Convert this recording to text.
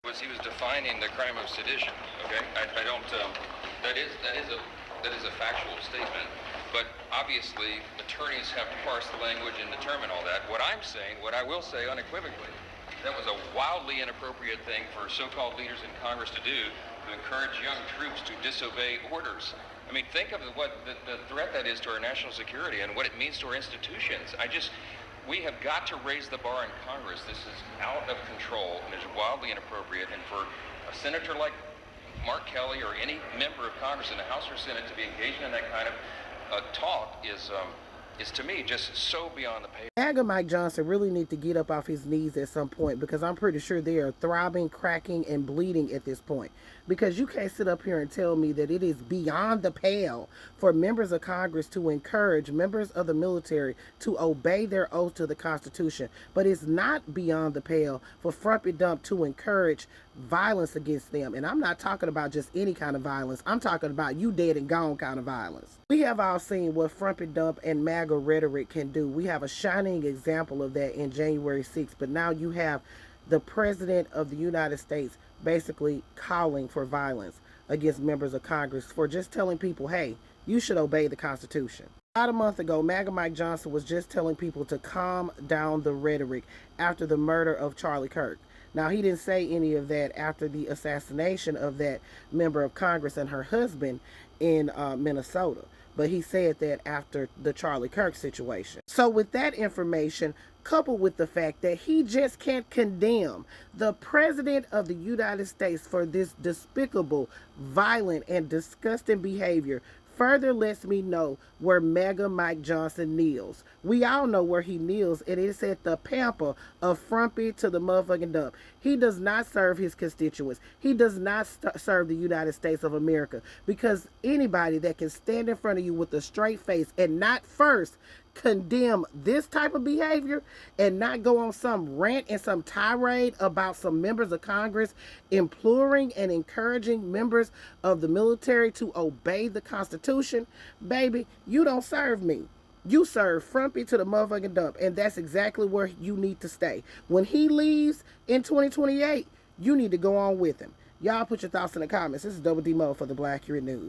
was he was defining the crime of sedition. Okay, I don't. That is a factual statement. But obviously, attorneys have to parse the language and determine all that. What I'm saying, what I will say unequivocally, that was a wildly inappropriate thing for so-called leaders in Congress to do, to encourage young troops to disobey orders. I mean, think of what the threat that is to our national security and what it means to our institutions. We have got to raise the bar in Congress. This is out of control and is wildly inappropriate. And for a senator like Mark Kelly or any member of Congress in the House or Senate to be engaging in that kind of talk is to me just so beyond the pale. MAGA Mike Johnson really need to get up off his knees at some point, because I'm pretty sure they are throbbing, cracking, and bleeding at this point. Because you can't sit up here and tell me that it is beyond the pale for members of Congress to encourage members of the military to obey their oath to the Constitution. But it's not beyond the pale for Frumpy Dump to encourage violence against them. And I'm not talking about just any kind of violence. I'm talking about you dead and gone kind of violence. We have all seen what Frumpy Dump and MAGA rhetoric can do. We have a shining example of that in January 6th. But now you have the President of the United States basically calling for violence against members of Congress for just telling people, hey, you should obey the Constitution. About a month ago, MAGA Mike Johnson was just telling people to calm down the rhetoric after the murder of Charlie Kirk. Now, he didn't say any of that after the assassination of that member of Congress and her husband in Minnesota. But he said that after the Charlie Kirk situation. So with that information, coupled with the fact that he just can't condemn the President of the United States for this despicable, violent, and disgusting behavior, further lets me know where MAGA Mike Johnson kneels. We all know where he kneels, and it's at the pamper of Frumpy to the motherfucking dump. He does not serve his constituents. He does not serve the United States of America, because anybody that can stand in front of you with a straight face and not first condemn this type of behavior and not go on some rant and some tirade about some members of Congress imploring and encouraging members of the military to obey the Constitution, baby, you don't serve me. You serve Frumpy to the motherfucking dump, and that's exactly where you need to stay. When he leaves in 2028, you need to go on with him. Y'all put your thoughts in the comments. This is Double D Mo for the Black Accurate News.